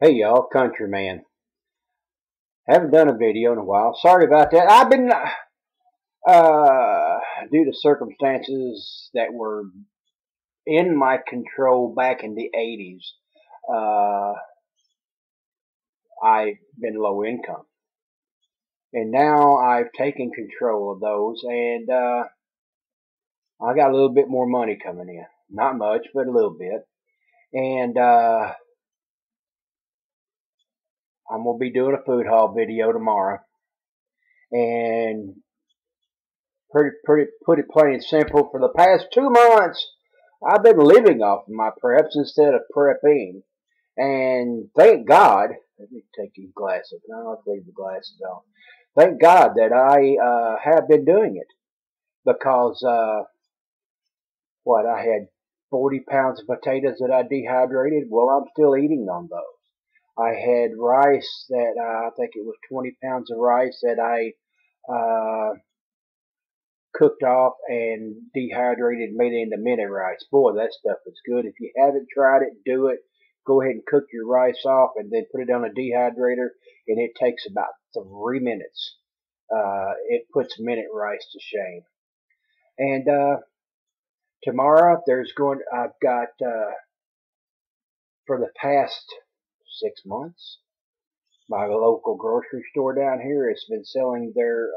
Hey y'all, Countryman. Haven't done a video in a while. Sorry about that. I've been, due to circumstances that were in my control back in the 80s, I've been low income. And now I've taken control of those and, I got a little bit more money coming in. Not much, but a little bit. And, I'm going to be doing a food haul video tomorrow. And put it plain and simple, for the past 2 months, I've been living off of my preps instead of prepping. And thank God, let me take these glasses, and I'll leave the glasses on. Thank God that I have been doing it, because I had 40 pounds of potatoes that I dehydrated. Well, I'm still eating on those. I had rice that I think it was 20 pounds of rice that I cooked off and dehydrated and made it into mini rice. Boy, that stuff is good. If you haven't tried it, do it. Go ahead and cook your rice off and then put it on a dehydrator, and it takes about 3 minutes. It puts minute rice to shame. And tomorrow I've got for the past 6 months, my local grocery store down here has been selling their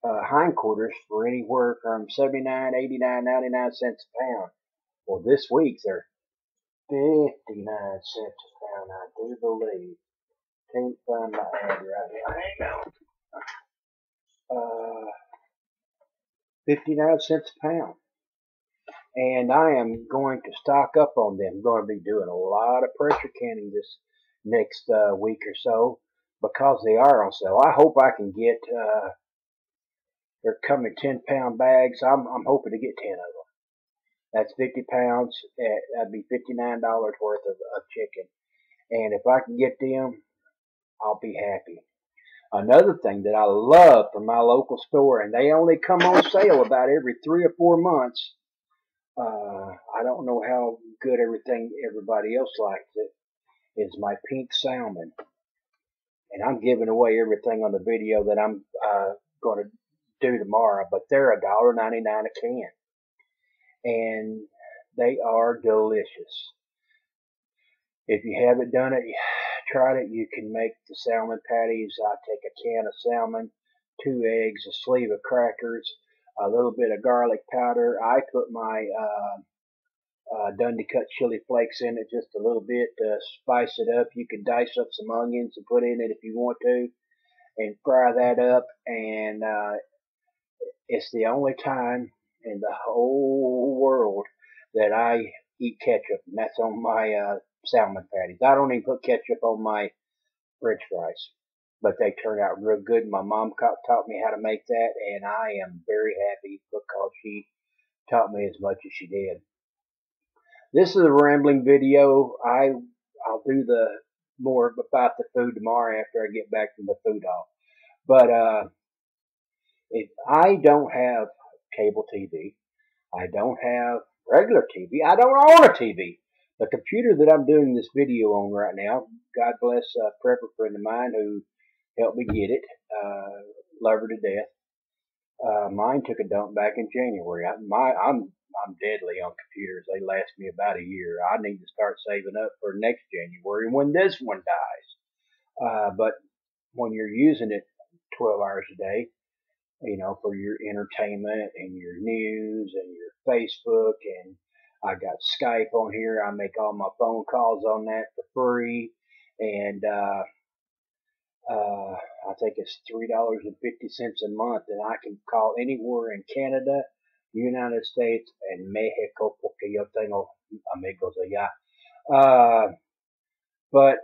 hindquarters for anywhere from 79, 89, 99 cents a pound. Well, this week they're 59 cents a pound, I do believe. Can't find my ad right now. Hang on. 59 cents a pound. And I am going to stock up on them. I'm going to be doing a lot of pressure canning this next week or so, because they are on sale. I hope I can get, they're coming 10-pound bags. I'm hoping to get 10 of them. That's 50 pounds. That'd be $59 worth of chicken. And if I can get them, I'll be happy. Another thing that I love from my local store, and they only come on sale about every 3 or 4 months. I don't know how good everybody else likes it, is my pink salmon. And I'm giving away everything on the video that I'm going to do tomorrow, but they're $1.99 a can. And they are delicious. If you haven't done it, tried it, you can make the salmon patties. I take a can of salmon, 2 eggs, a sleeve of crackers, a little bit of garlic powder. I put my Dundee cut chili flakes in it just a little bit to spice it up. You can dice up some onions and put in it if you want to, and fry that up. And it's the only time in the whole world that I eat ketchup, and that's on my salmon patties. I don't even put ketchup on my french fries, but they turn out real good. My mom taught me how to make that, and I am very happy because she taught me as much as she did. This is a rambling video. I'll do the more about the food tomorrow after I get back from the food haul. But if I don't have cable TV, I don't have regular TV, I don't own a TV. The computer that I'm doing this video on right now, God bless a prepper friend of mine who helped me get it. Love her to death. Mine took a dump back in January. I'm deadly on computers. They last me about a year. I need to start saving up for next January when this one dies. But when you're using it 12 hours a day, for your entertainment and your news and your Facebook, and I got Skype on here. I make all my phone calls on that for free, and I think it's $3.50 a month, and I can call anywhere in Canada, United States, and Mexico, porque yo tengo amigos allá. But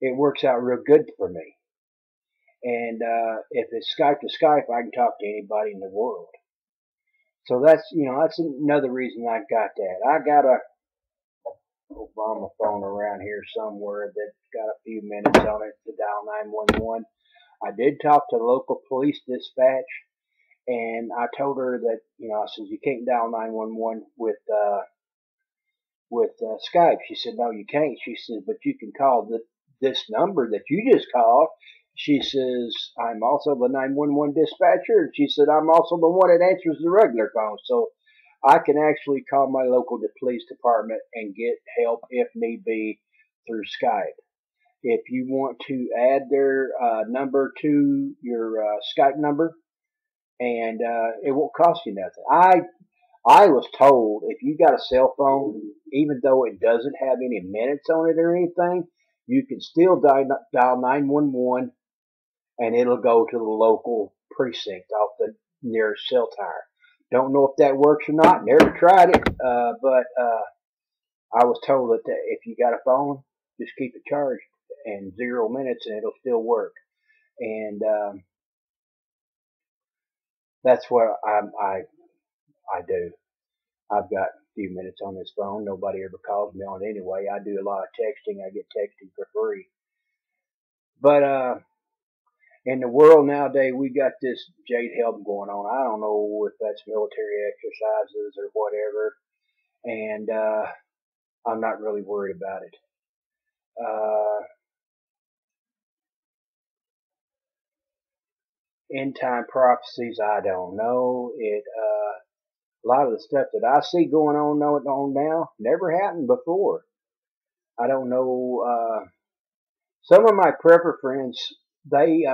it works out real good for me. And if it's Skype to Skype, I can talk to anybody in the world. So that's another reason I got that. I got a Obama phone around here somewhere that's got a few minutes on it to dial 911. I did talk to the local police dispatch, and I told her that, I said, you can't dial 911 with Skype. She said, no, you can't. She said, but you can call this number that you just called. She says, I'm also the 911 dispatcher. And she said, I'm also the one that answers the regular phone. So I can actually call my local police department and get help if need be through Skype. If you want to add their number to your Skype number, and it won't cost you nothing. I was told if you got a cell phone, even though it doesn't have any minutes on it or anything, you can still dial 911 and it'll go to the local precinct off the nearest cell tower. Don't know if that works or not. Never tried it, but I was told that if you got a phone, just keep it charged and 0 minutes and it'll still work. And that's what I do. I've got a few minutes on this phone. Nobody ever calls me on it anyway. I do a lot of texting. I get texting for free. But in the world nowadays, we got this Jade help going on. I don't know if that's military exercises or whatever. And I'm not really worried about it. End time prophecies, I don't know. A lot of the stuff that I see going on now never happened before. I don't know. Some of my prepper friends, they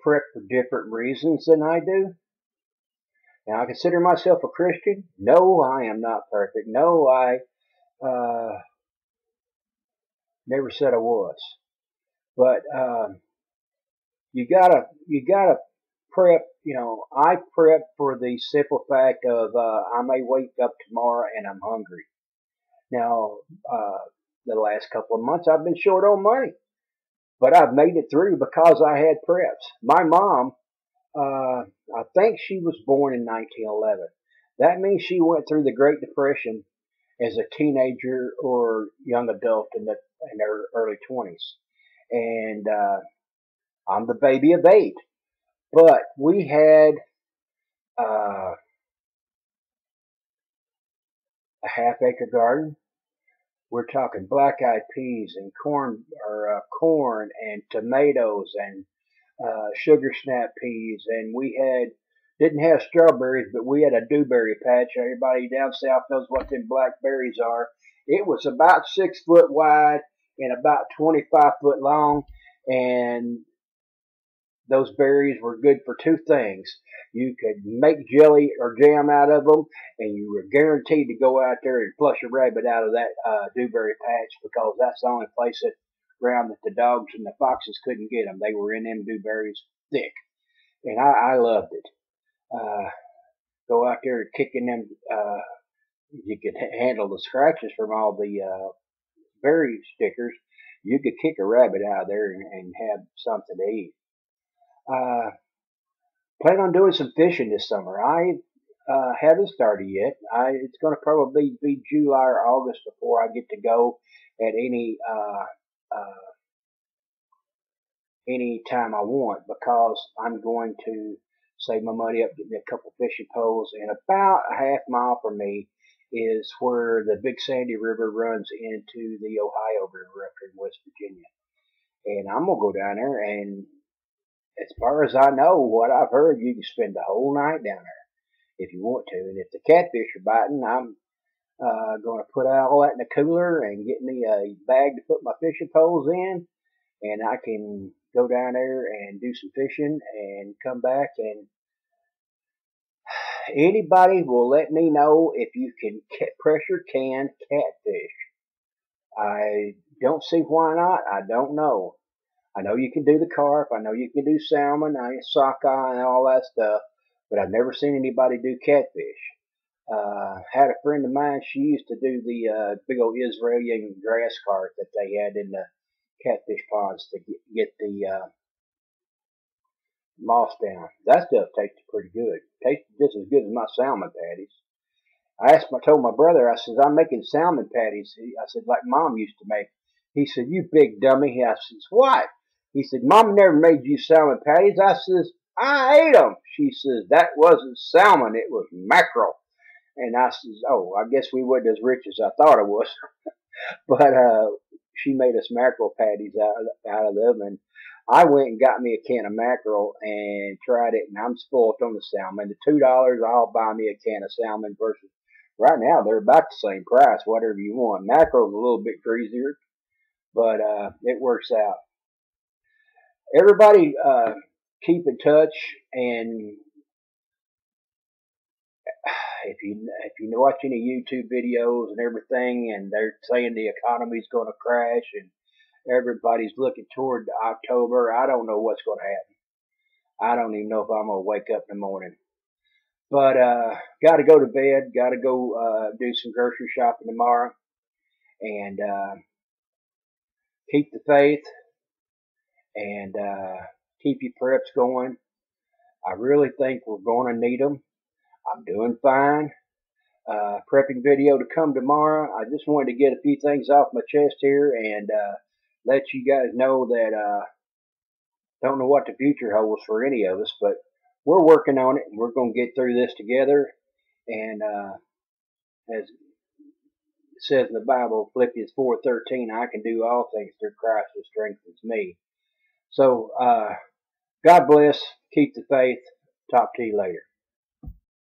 prep for different reasons than I do. Now, I consider myself a Christian. No, I am not perfect. No, I never said I was. But you gotta prep. You know, I prep for the simple fact of I may wake up tomorrow and I'm hungry. Now, the last couple of months I've been short on money, but I've made it through because I had preps. My mom, I think she was born in 1911. That means she went through the Great Depression as a teenager or young adult in their early 20s. And I'm the baby of 8. But we had a half-acre garden. We're talking black-eyed peas and corn and tomatoes and sugar snap peas, and we didn't have strawberries, but we had a dewberry patch. Everybody down south knows what them blackberries are. It was about 6 foot wide and about 25 foot long, and those berries were good for 2 things. You could make jelly or jam out of them, and you were guaranteed to go out there and flush a rabbit out of that dewberry patch because that's the only place around that the dogs and the foxes couldn't get them. They were in them dewberries thick, and I loved it. Go out there kicking them. You could handle the scratches from all the berry stickers. You could kick a rabbit out of there and have something to eat. Plan on doing some fishing this summer. I haven't started yet. It's going to probably be July or August before I get to go at any time I want because I'm going to save my money up, get me a couple fishing poles, and about a half mile from me is where the Big Sandy River runs into the Ohio River up here in West Virginia. And I'm going to go down there, and as far as I know, what I've heard, you can spend the whole night down there if you want to. And if the catfish are biting, I'm going to put all that in a cooler and get me a bag to put my fishing poles in, and I can go down there and do some fishing and come back, and anybody will let me know if you can pressure can catfish. I don't see why not. I don't know. I know you can do the carp. I know you can do salmon, sockeye, and all that stuff, but I've never seen anybody do catfish. Had a friend of mine. She used to do the big old Israeli grass carp that they had in the catfish ponds to get the moss down. That stuff tasted pretty good. Tasted just as good as my salmon patties. Told my brother, I said, I'm making salmon patties. I said, like Mom used to make. He said, you big dummy. I said, what? He said, Mom never made you salmon patties. I says, I ate them. she says, that wasn't salmon, it was mackerel. And I says, oh, I guess we wasn't as rich as I thought it was. But she made us mackerel patties out of them. And I went and got me a can of mackerel and tried it. And I'm spoiled on the salmon. The $2, I'll buy me a can of salmon versus right now they're about the same price, whatever you want. Mackerel's a little bit greasier, but it works out. Everybody keep in touch, and if you watch any YouTube videos and everything, and they're saying the economy's going to crash, and everybody's looking toward October, I don't know what's going to happen. I don't even know if I'm going to wake up in the morning. But got to go to bed. Got to go do some grocery shopping tomorrow, and keep the faith, and keep your preps going. I really think we're going to need them. I'm doing fine. Prepping video to come tomorrow. I just wanted to get a few things off my chest here and let you guys know that don't know what the future holds for any of us, but we're working on it and we're going to get through this together. And as it says in the Bible, Philippians 4:13, I can do all things through Christ who strengthens me. So God bless. Keep the faith. Talk to you later.